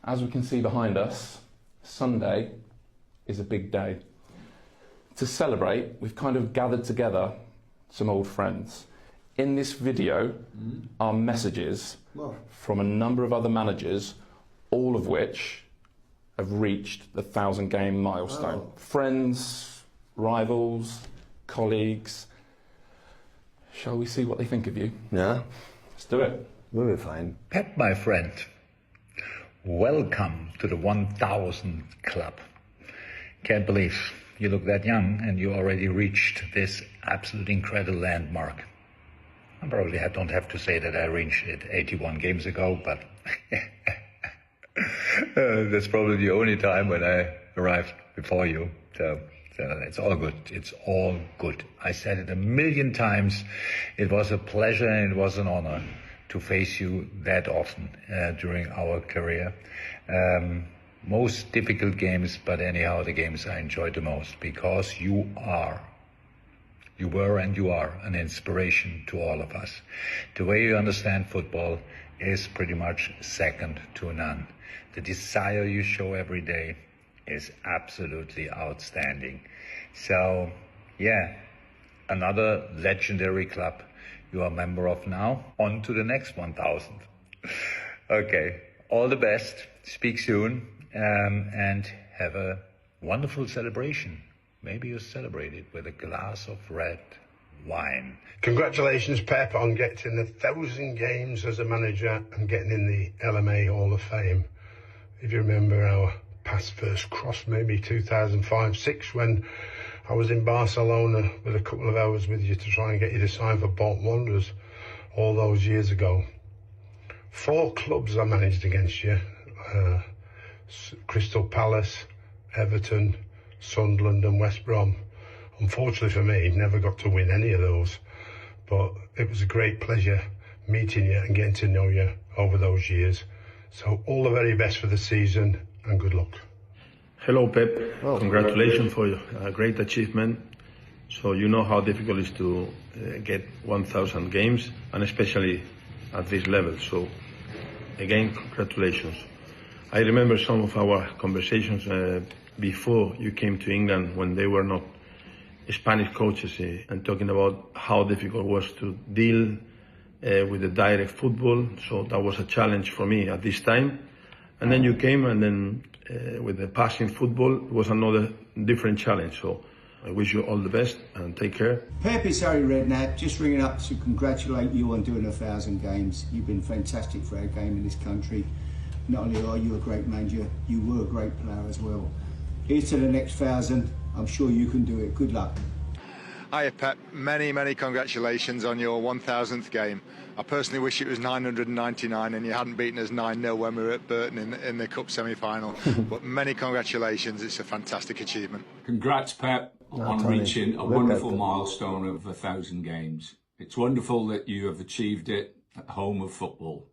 as we can see behind us, Sunday is a big day. To celebrate, we've kind of gathered together some old friends. In this video are messages from a number of other managers, all of which have reached the 1,000-game milestone. Wow. Friends, rivals, colleagues. Shall we see what they think of you? Yeah. Let's do it. We'll be fine. Pep, my friend, welcome to the 1,000 club. Can't believe you look that young and you already reached this absolutely incredible landmark. I probably don't have to say that I reached it 81 games ago, but that's probably the only time when I arrived before you. So it's all good. It's all good. I said it a million times. It was a pleasure and it was an honor to face you that often during our career. Most difficult games, but anyhow, the games I enjoyed the most because you were and you are an inspiration to all of us. The way you understand football is pretty much second to none. The desire you show every day is absolutely outstanding. So, yeah, another legendary club you are a member of now. On to the next 1,000. Okay, all the best. Speak soon and have a wonderful celebration. Maybe you celebrate it with a glass of red wine. Congratulations, Pep, on getting 1,000 games as a manager and getting in the LMA Hall of Fame. If you remember our past first cross, maybe 2005-06, when I was in Barcelona with a couple of hours with you to try and get you to sign for Bolton Wanderers all those years ago. 4 clubs I managed against you. Crystal Palace, Everton, Sunderland and West Brom. Unfortunately for me, never got to win any of those, but it was a great pleasure meeting you and getting to know you over those years. So all the very best for the season and good luck. Hello, Pep. Congratulations for a great achievement. So you know how difficult it is to get 1,000 games, and especially at this level. So again, congratulations. I remember some of our conversations before you came to England when they were not Spanish coaches and talking about how difficult it was to deal with the direct football. So that was a challenge for me at this time. And then you came and then with the passing football, it was another different challenge. So I wish you all the best and take care. Pep, it's Harry Redknapp, just ringing up to congratulate you on doing 1,000 games. You've been fantastic for our game in this country. Not only are you a great manager, you were a great player as well. Here's to the next 1,000. I'm sure you can do it. Good luck. Hiya, Pep. Many congratulations on your 1,000th game. I personally wish it was 999 and you hadn't beaten us 9-0 when we were at Burton in the Cup semi-final. But many congratulations. It's a fantastic achievement. Congrats, Pep, on reaching a wonderful milestone of 1,000 games. It's wonderful that you have achieved it at home of football.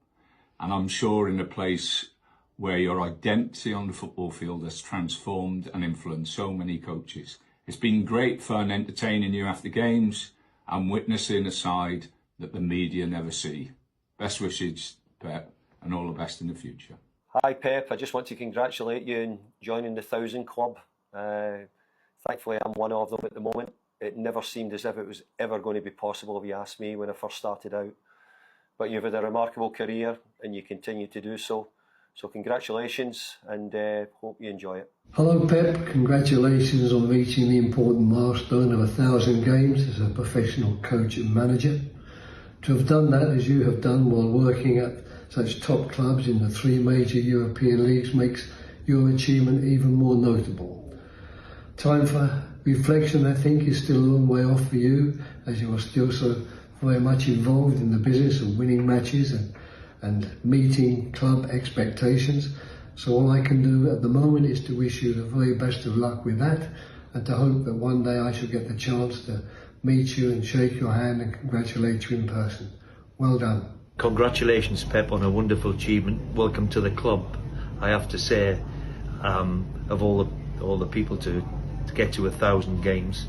And I'm sure in a place where your identity on the football field has transformed and influenced so many coaches. It's been great fun entertaining you after games and witnessing a side that the media never see. Best wishes, Pep, and all the best in the future. Hi, Pep. I just want to congratulate you on joining the 1,000 club. Thankfully, I'm one of them at the moment. It never seemed as if it was ever going to be possible, if you asked me, when I first started out. But you've had a remarkable career and you continue to do so. So congratulations and hope you enjoy it. Hello Pep, congratulations on reaching the important milestone of 1,000 games as a professional coach and manager. To have done that as you have done while working at such top clubs in the 3 major European leagues makes your achievement even more notable. Time for reflection, I think, is still a long way off for you, as you are still so very much involved in the business of winning matches and meeting club expectations. So all I can do at the moment is to wish you the very best of luck with that and to hope that one day I shall get the chance to meet you and shake your hand and congratulate you in person. Well done. Congratulations, Pep, on a wonderful achievement. Welcome to the club. I have to say, of all the people to get to 1,000 games,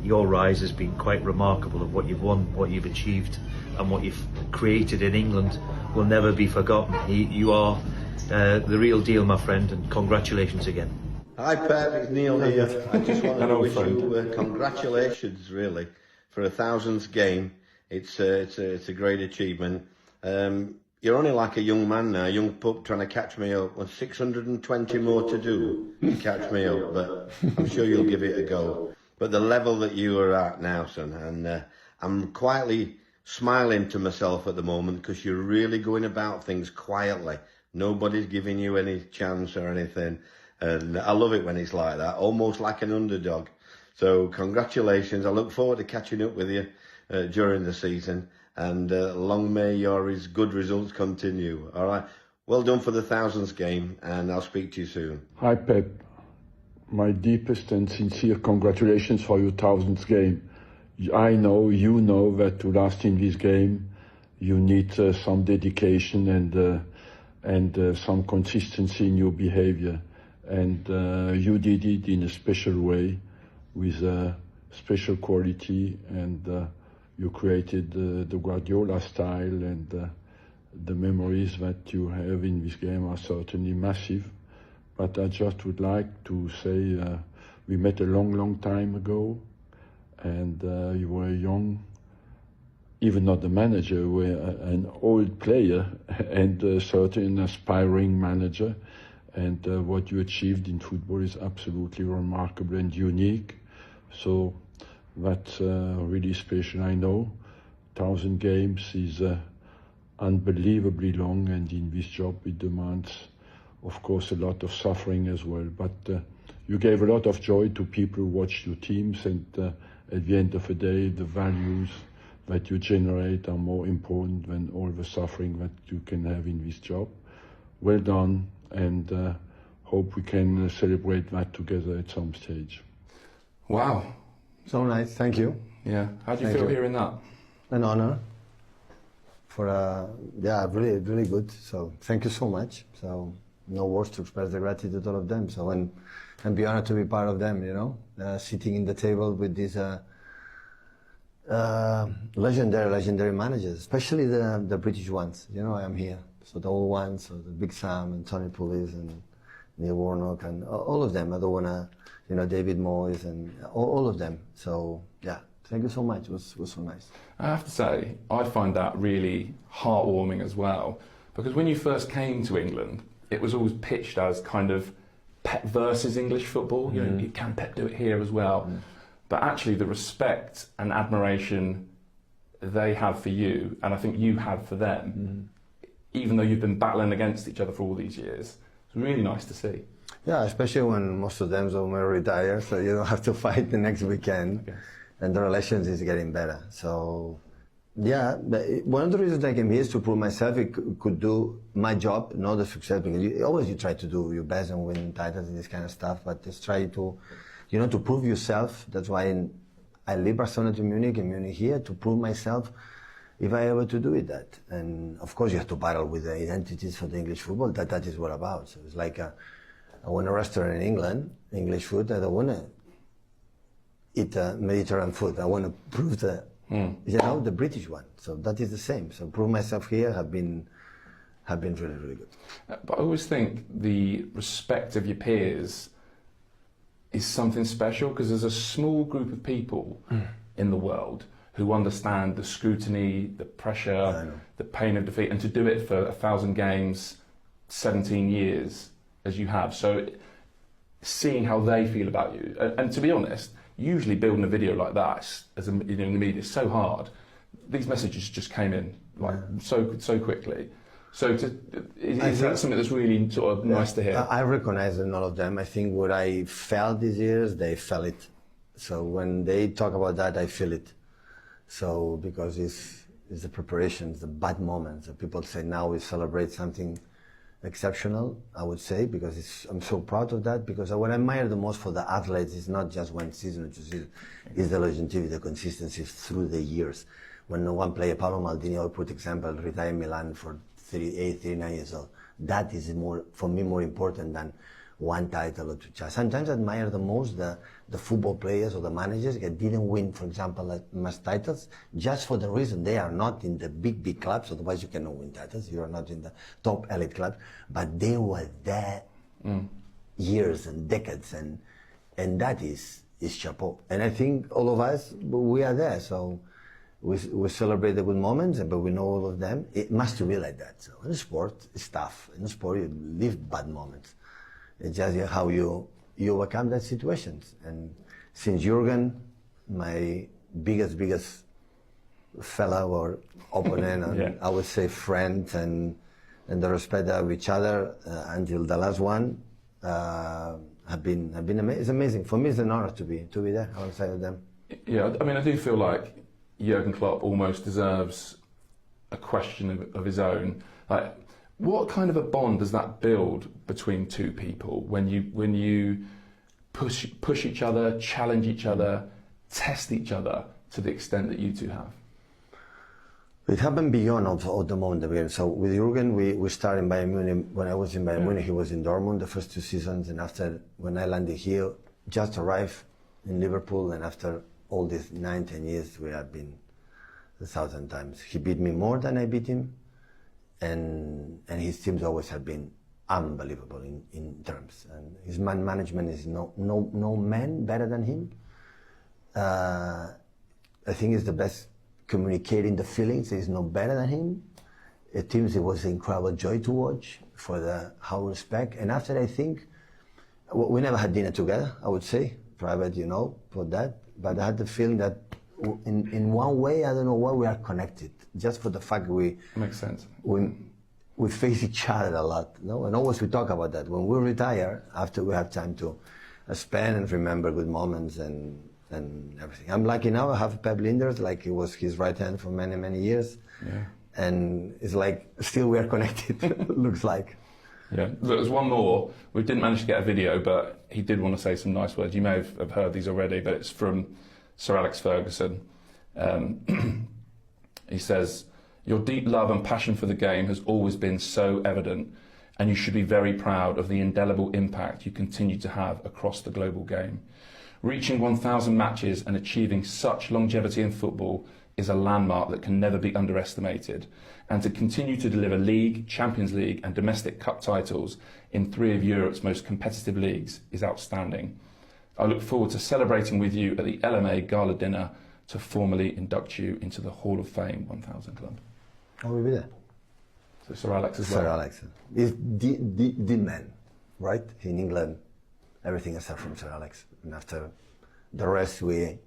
your rise has been quite remarkable. Of what you've won, what you've achieved, and what you've created in England will never be forgotten. You are the real deal, my friend, and congratulations again. Hi Pep, it's Neil here. I just wanted to wish you congratulations really for 1,000th game. It's a great achievement. You're only like a young man now, a young pup trying to catch me up. With 620 more to do to catch me up, but I'm sure you'll give it a go. But the level that you are at now, son, and I'm quietly smiling to myself at the moment because you're really going about things quietly. Nobody's giving you any chance or anything. And I love it when it's like that, almost like an underdog. So congratulations. I look forward to catching up with you during the season. And long may your good results continue. All right. Well done for the 1,000th game, and I'll speak to you soon. Hi, Pep. My deepest and sincere congratulations for your 1,000th game. I know, you know, that to last in this game, you need some dedication and some consistency in your behavior. And you did it in a special way, with a special quality, and you created the Guardiola style, and the memories that you have in this game are certainly massive. But I just would like to say we met a long time ago, and you were young, even not the manager, you were an old player and certainly an aspiring manager. And what you achieved in football is absolutely remarkable and unique. So that's really special. I know 1,000 games is unbelievably long, and in this job it demands, of course, a lot of suffering as well. But you gave a lot of joy to people who watch your teams, and at the end of the day, the values that you generate are more important than all the suffering that you can have in this job. Well done, and hope we can celebrate that together at some stage. Wow. So nice, thank you. Yeah, how do you feel hearing that? An honor. Yeah, really good. So thank you so much. So no words to express the gratitude to all of them. So and be honored to be part of them. You know, sitting in the table with these legendary managers, especially the British ones. You know, I am here. So the old ones, so the Big Sam and Tony Pulis and Neil Warnock and all of them. I don't wanna, you know, David Moyes and all of them. So yeah, thank you so much. It was so nice. I have to say, I find that really heartwarming as well, because when you first came to England, it was always pitched as kind of Pep versus English football. You know, can Pep do it here as well? But actually, the respect and admiration they have for you, and I think you have for them, even though you've been battling against each other for all these years, it's really nice to see. Yeah, especially when most of them will retire, so you don't have to fight the next weekend, and the relations is getting better. So, yeah, but one of the reasons I came here is to prove myself I could do my job, not the success, because you try to do your best and win titles and this kind of stuff, but just try to, you know, to prove yourself. That's why I leave Barcelona to Munich and Munich here to prove myself if I ever to do it that. And of course you have to battle with the identities for the English football, that is what about. So it's like I want a restaurant in England, English food, I don't want to eat Mediterranean food. I want to prove you know, the British one. So that is the same. So prove myself here have been really good. But I always think the respect of your peers is something special, because there's a small group of people in the world who understand the scrutiny, the pressure, the pain of defeat, and to do it for 1,000 games, 17 years, as you have. So seeing how they feel about you, and to be honest, usually building a video like that, as in the media, is so hard. These messages just came in like so quickly. So is that something that's really sort of nice to hear? I recognize in all of them. I think what I felt these years, they felt it. So when they talk about that, I feel it. So because it's the preparations, the bad moments. The people say now we celebrate something exceptional, I would say, because I'm so proud of that, because what I admire the most for the athletes is not just one season or two seasons, it's the longevity, the consistency through the years. When one player, Paolo Maldini, I put example, retired in Milan for 38, 39 years old. That is for me more important than one title or two. Sometimes I admire the most the football players or the managers that didn't win, for example, like much titles, just for the reason they are not in the big clubs. Otherwise, you cannot win titles. You are not in the top elite club, but they were there years and decades, and that is chapeau. And I think all of us, we are there. So we celebrate the good moments, but we know all of them. It must be like that. So in sport, it's tough. In sport, you live bad moments. It's just how you overcome that situations. And since Jurgen, my biggest fellow or opponent, and I would say friend, and the respect of each other until the last one, have been amazing. It's amazing. For me, it's an honor to be there alongside of them. Yeah, I mean, I do feel like Jurgen Klopp almost deserves a question of his own. Like, what kind of a bond does that build between two people when you push each other, challenge each other, test each other to the extent that you two have? It happened beyond of the moment. So with Jurgen, we started in Bayern Munich. When I was in Bayern Munich, he was in Dortmund the first 2 seasons, and after, when I landed here, just arrived in Liverpool, and after all these 9-10 years, we have been 1,000 times. He beat me more than I beat him, and his teams always have been unbelievable in terms. And his man management is no man better than him. I think he's the best communicating the feelings. He's no better than him. It teams, it was incredible joy to watch for the how respect. And after, I think we never had dinner together, I would say, private, for that. But I had the feeling that in one way, I don't know why, we are connected. Just for the fact makes sense. We face each other a lot, and always we talk about that. When we retire, after we have time to spend and remember good moments and everything. I'm lucky now. I have Pep Linders, like it was his right hand for many years, and it's like still we are connected. Looks like. Yeah, there's one more. We didn't manage to get a video, but he did want to say some nice words. You may have heard these already, but it's from Sir Alex Ferguson. He says, "Your deep love and passion for the game has always been so evident, and you should be very proud of the indelible impact you continue to have across the global game. Reaching 1,000 matches and achieving such longevity in football is a landmark that can never be underestimated. And to continue to deliver League, Champions League and domestic cup titles in 3 of Europe's most competitive leagues is outstanding. I look forward to celebrating with you at the LMA Gala Dinner to formally induct you into the Hall of Fame 1000 Club." I will be there. So Sir Alex as well. Sir Alex is the man, right? In England, everything is from Sir Alex. And after the rest, we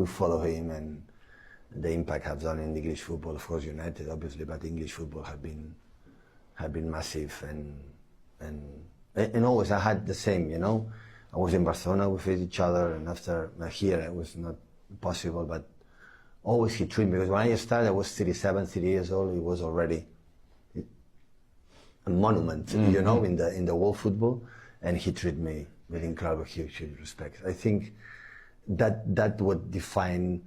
follow him, and the impact have done in English football. Of course, United, obviously, but English football have been massive, and always I had the same. I was in Barcelona, we faced each other, and after here, it was not possible, but always he treated me, because when I started, I was 37, 30 years old. He was already a monument, in the world football, and he treated me with incredible, huge respect. I think that would define,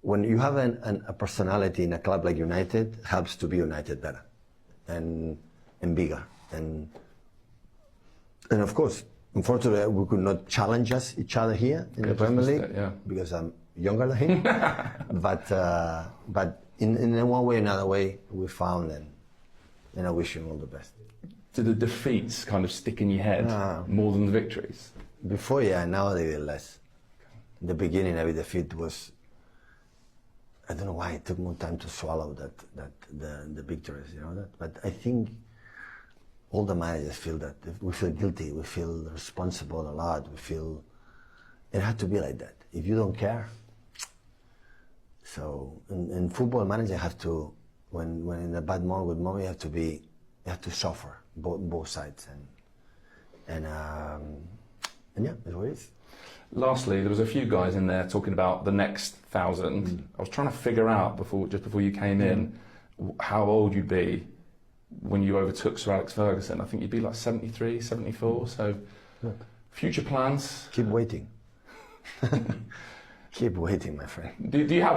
when you have a personality in a club like United, helps to be United better and bigger, and of course, unfortunately, we could not challenge each other here in the Premier League, because I'm younger than him. but in one way or another way, we found, and I wish him all the best. Do the defeats kind of stick in your head more than the victories? Before, now they did less. In the beginning, every defeat was, I don't know why it took more time to swallow the victories, But I think all the managers feel that. We feel guilty, we feel responsible a lot, we feel, it had to be like that. If you don't care, so in football, manager have to, when in a bad moment, good moment, you have to suffer both sides, and yeah, that's what it is. Lastly, there was a few guys in there talking about the next 1,000. I was trying to figure out just before you came in how old you'd be when you overtook Sir Alex Ferguson. I think you'd be like 73, 74. So, future plans? Keep waiting. Keep waiting, my friend. Do you have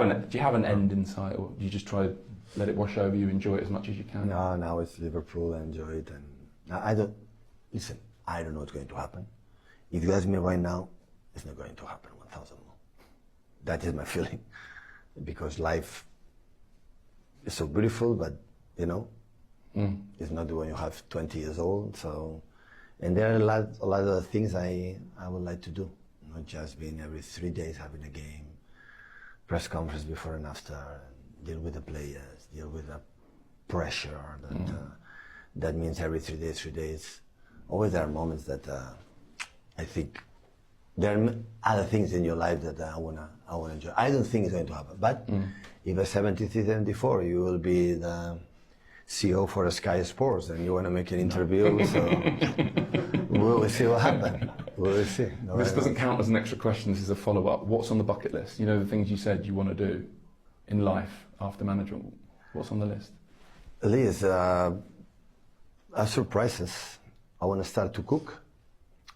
an end in sight, or do you just try to let it wash over you, enjoy it as much as you can? No, now it's Liverpool, I enjoy it, and I don't listen. I don't know what's going to happen. If you ask me right now, it's not going to happen 1,000 more. That is my feeling. Because life is so beautiful, but you know, it's not when you have 20 years old. So, and there are a lot of other things I would like to do. Not just being every 3 days having a game, press conference before and after, and deal with the players, deal with the pressure. That means every 3 days. Always there are moments that I think there are other things in your life that I wanna enjoy. I don't think it's going to happen, but if at 73, 74 you will be the CEO for Sky Sports and you want to make an interview, so we will see what happens. We will see. This doesn't count as an extra question, this is a follow-up. What's on the bucket list? You know, the things you said you want to do in life after management. What's on the list? Liz, I have surprises. I want to start to cook.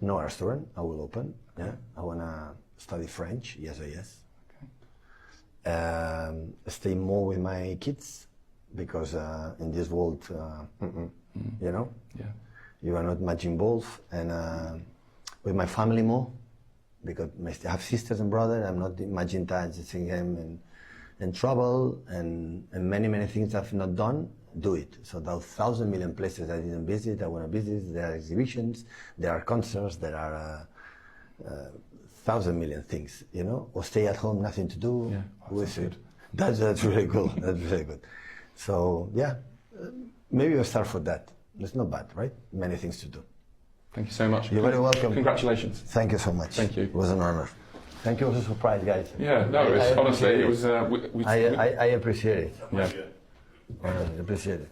No restaurant, I will open. Yeah, I want to study French. Yes. Okay. Stay more with my kids because in this world, you know, you are not much involved, and with my family more because I have sisters and brothers. I'm not much in touch. Seeing them and travel and many things I've not done. Do it. So those 1,000 million places I didn't visit, I want to visit. There are exhibitions, there are concerts, there are 1,000 million things, you know. Or stay at home, nothing to do. Yeah, with it. That's really cool. That's really good. So yeah, maybe we'll start for that. It's not bad, right? Many things to do. Thank you so much. You're very welcome. Congratulations. Thank you so much. Thank you. It was an honor. Thank you for the surprise, guys. Yeah, no, honestly, it was. I appreciate it. Yeah. I appreciate it.